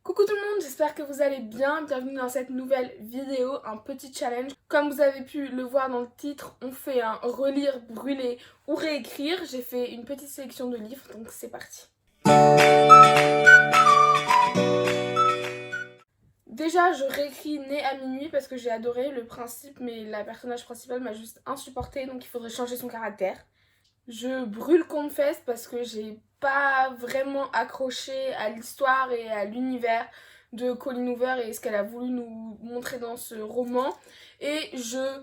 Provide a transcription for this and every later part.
Coucou tout le monde, j'espère que vous allez bien. Bienvenue dans cette nouvelle vidéo, un petit challenge. Comme vous avez pu le voir dans le titre, on fait un relire, brûler ou réécrire. J'ai fait une petite sélection de livres, donc c'est parti. Déjà, je réécris Né à minuit parce que j'ai adoré le principe, mais la personnage principale m'a juste insupportée, donc il faudrait changer son caractère. Je brûle Confess parce que j'ai pas vraiment accroché à l'histoire et à l'univers de Colleen Hoover et ce qu'elle a voulu nous montrer dans ce roman. Et je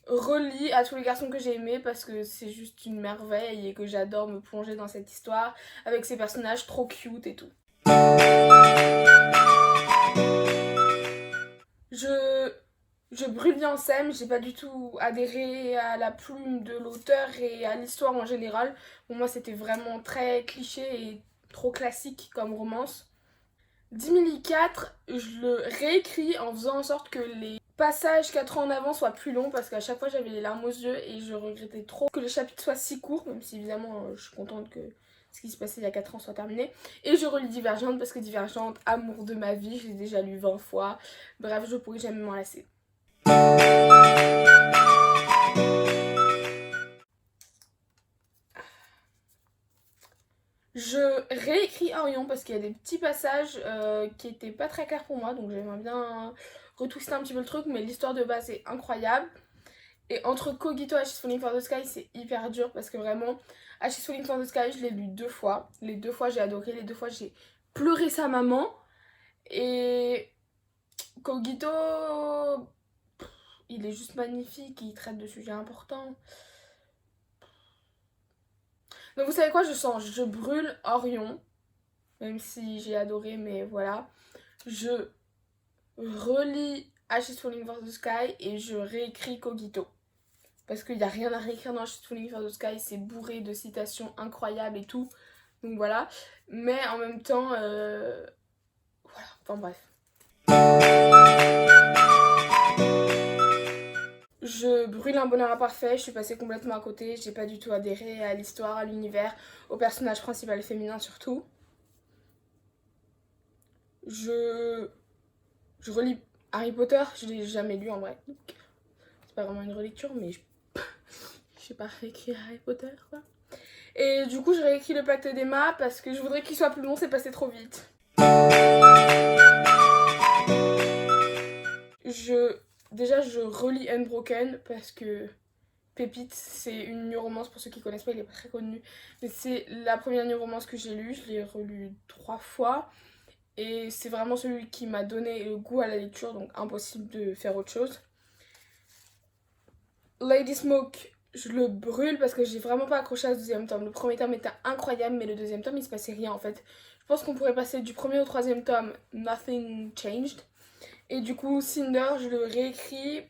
relis À tous les garçons que j'ai aimés parce que c'est juste une merveille et que j'adore me plonger dans cette histoire avec ces personnages trop cute et tout. Je brûle bien Sem, j'ai pas du tout adhéré à la plume de l'auteur et à l'histoire en général. Pour moi, c'était vraiment très cliché et trop classique comme romance. 10 je le réécris en faisant en sorte que les passages 4 ans en avant soient plus longs parce qu'à chaque fois j'avais les larmes aux yeux et je regrettais trop que les chapitres soient si courts, même si évidemment je suis contente que ce qui se passait il y a 4 ans soit terminé. Et je relis Divergente parce que Divergente, amour de ma vie, je l'ai déjà lu 20 fois. Bref, je pourrais jamais m'en lasser. Je réécris Orion parce qu'il y a des petits passages qui étaient pas très clairs pour moi, donc j'aimerais bien retwister un petit peu le truc, mais l'histoire de base est incroyable. Et entre Cogito et She's Falling for the Sky, c'est hyper dur parce que vraiment, She's Falling for the Sky, je l'ai lu 2 fois. Les 2 fois, j'ai adoré, les 2 fois, j'ai pleuré sa maman. Et Cogito, il est juste magnifique, il traite de sujets importants. Donc vous savez quoi, je brûle Orion, même si j'ai adoré, mais voilà. Je relis She's Falling for the Sky et je réécris Cogito. Parce qu'il n'y a rien à réécrire dans She's Falling for the Sky, c'est bourré de citations incroyables et tout. Donc voilà. Mais en même temps, voilà, enfin bref. Je brûle Un bonheur imparfait, je suis passée complètement à côté, j'ai pas du tout adhéré à l'histoire, à l'univers, au personnage principal féminin surtout. Je relis Harry Potter, je l'ai jamais lu en vrai. C'est pas vraiment une relecture, mais je sais pas réécrire Harry Potter quoi. Et du coup, je réécris Le Pacte d'Emma parce que je voudrais qu'il soit plus long, c'est passé trop vite. Déjà, je relis Unbroken parce que Pépite, c'est une new romance pour ceux qui connaissent pas, il est pas très connu. Mais c'est la première new romance que j'ai lue, je l'ai relue 3 fois. Et c'est vraiment celui qui m'a donné le goût à la lecture, donc impossible de faire autre chose. Lady Smoke, je le brûle parce que j'ai vraiment pas accroché à ce deuxième tome. Le premier tome était incroyable, mais le deuxième tome, il se passait rien en fait. Je pense qu'on pourrait passer du premier au troisième tome, nothing changed. Et du coup, Cinder, je le réécris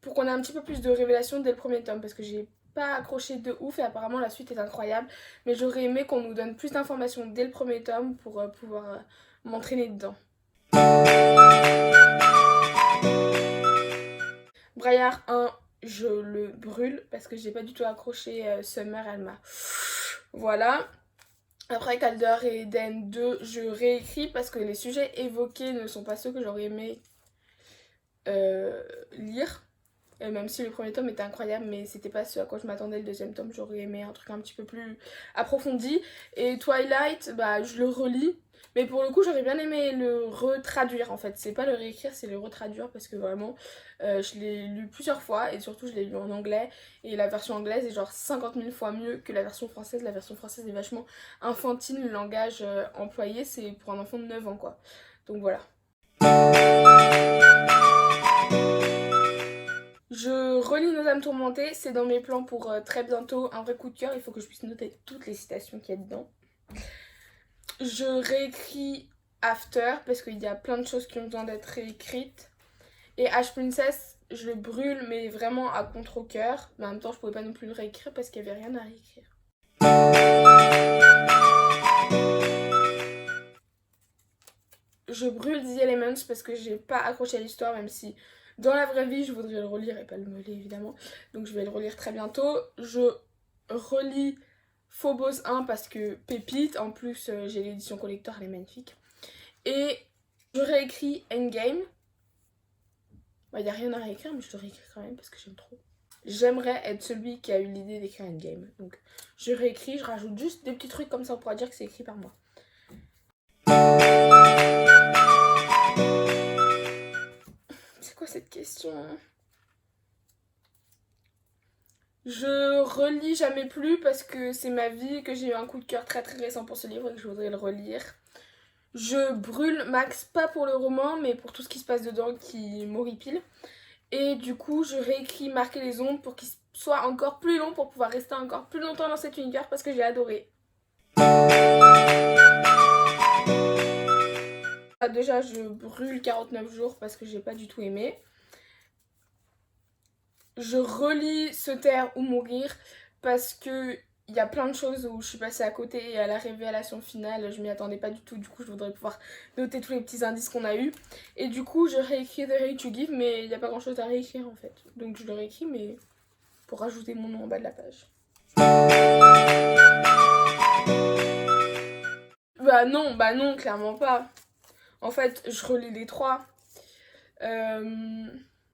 pour qu'on ait un petit peu plus de révélations dès le premier tome, parce que j'ai pas accroché de ouf et apparemment la suite est incroyable. Mais j'aurais aimé qu'on nous donne plus d'informations dès le premier tome pour pouvoir m'entraîner dedans. Braillard 1, je le brûle parce que j'ai pas du tout accroché. Summer, elle m'a... Voilà. Après Calder et Eden 2, je réécris parce que les sujets évoqués ne sont pas ceux que j'aurais aimé lire. Même si le premier tome était incroyable, mais c'était pas ce à quoi je m'attendais. Le deuxième tome, j'aurais aimé un truc un petit peu plus approfondi. Et Twilight, bah je le relis. Mais pour le coup, j'aurais bien aimé le retraduire en fait. C'est pas le réécrire, c'est le retraduire parce que vraiment, je l'ai lu plusieurs fois et surtout je l'ai lu en anglais. Et la version anglaise est genre 50 000 fois mieux que la version française. La version française est vachement infantile, le langage employé, c'est pour un enfant de 9 ans quoi. Donc voilà. Je relis Nos âmes tourmentées, c'est dans mes plans pour très bientôt, un vrai coup de cœur. Il faut que je puisse noter toutes les citations qu'il y a dedans. Je réécris After parce qu'il y a plein de choses qui ont besoin d'être réécrites. Et Ash Princess, je le brûle, mais vraiment à contre-cœur. Mais en même temps, je pouvais pas non plus le réécrire parce qu'il y avait rien à réécrire. Je brûle The Elements parce que j'ai pas accroché à l'histoire, même si dans la vraie vie je voudrais le relire et pas le meuler évidemment. Donc je vais le relire très bientôt. Je relis Phobos 1 parce que pépite, en plus j'ai l'édition collector, elle est magnifique. Et je réécris Endgame. Il n'y a rien à réécrire, mais je dois réécrire quand même parce que j'aime trop. J'aimerais être celui qui a eu l'idée d'écrire Endgame. Donc je réécris, je rajoute juste des petits trucs comme ça, on pourra dire que c'est écrit par moi. C'est quoi cette question? Je relis jamais plus parce que c'est ma vie, que j'ai eu un coup de cœur très récent pour ce livre et que je voudrais le relire. Je brûle Max, pas pour le roman, mais pour tout ce qui se passe dedans qui m'horripile. Et du coup, je réécris Marquer les ombres pour qu'il soit encore plus long, pour pouvoir rester encore plus longtemps dans cet univers parce que j'ai adoré. Déjà, je brûle 49 jours parce que j'ai pas du tout aimé. Je relis Se taire ou mourir parce que il y a plein de choses où je suis passée à côté et à la révélation finale, je m'y attendais pas du tout. Du coup, je voudrais pouvoir noter tous les petits indices qu'on a eu. Et du coup, je réécris The Hate You Give, mais il n'y a pas grand chose à réécrire en fait. Donc je le réécris, mais pour rajouter mon nom en bas de la page. Bah non, clairement pas. En fait, je relis les trois.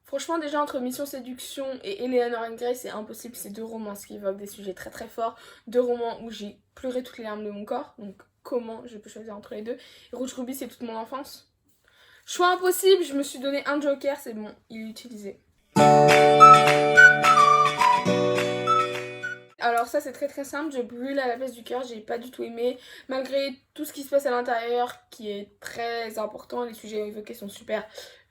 Franchement, déjà entre Mission Séduction et Eleanor and Grace, c'est impossible. C'est deux romans qui évoquent des sujets très forts. Deux romans où j'ai pleuré toutes les larmes de mon corps. Donc comment je peux choisir entre les deux? Et Rouge Ruby, c'est toute mon enfance. Choix impossible, je me suis donné un joker, c'est bon, il est utilisé. Alors ça c'est très simple, je brûle à la place du cœur, j'ai pas du tout aimé. Malgré tout ce qui se passe à l'intérieur qui est très important, les sujets évoqués sont super,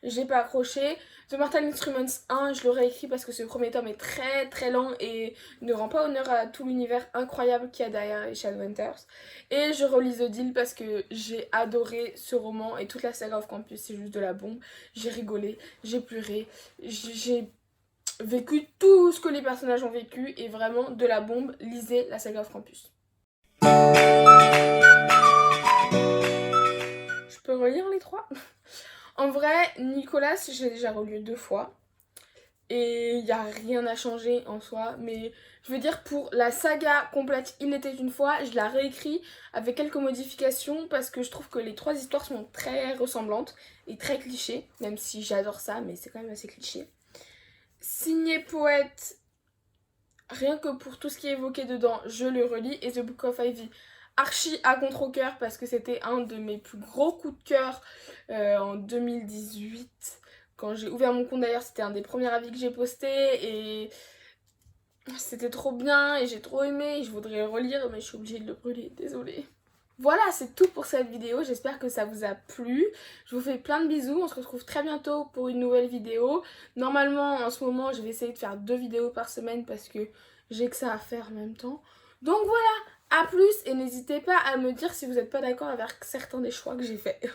j'ai pas accroché. The Mortal Instruments 1, je l'aurais écrit parce que ce premier tome est très lent et ne rend pas honneur à tout l'univers incroyable qu'il y a derrière les Shadowhunters. Et je relis The Deal parce que j'ai adoré ce roman et toute la saga of Campus, c'est juste de la bombe. J'ai rigolé, j'ai pleuré, j'ai vécu tout ce que les personnages ont vécu et vraiment de la bombe. Lisez la saga of Campus. Je peux relire les trois? En vrai, Nicolas, j'ai déjà relu 2 fois. Et il n'y a rien à changer en soi. Mais je veux dire, pour la saga complète Il était une fois, je la réécris avec quelques modifications parce que je trouve que les 3 histoires sont très ressemblantes et très clichés. Même si j'adore ça, mais c'est quand même assez cliché. Signé poète, rien que pour tout ce qui est évoqué dedans, je le relis. Et The Book of Ivy, archi à contre-cœur parce que c'était un de mes plus gros coups de cœur en 2018. Quand j'ai ouvert mon compte d'ailleurs, c'était un des premiers avis que j'ai posté et c'était trop bien et j'ai trop aimé. Je voudrais le relire mais je suis obligée de le brûler, désolée. Voilà, c'est tout pour cette vidéo, j'espère que ça vous a plu. Je vous fais plein de bisous, on se retrouve très bientôt pour une nouvelle vidéo. Normalement, en ce moment, je vais essayer de faire 2 vidéos par semaine parce que j'ai que ça à faire en même temps. Donc voilà, à plus et n'hésitez pas à me dire si vous n'êtes pas d'accord avec certains des choix que j'ai faits.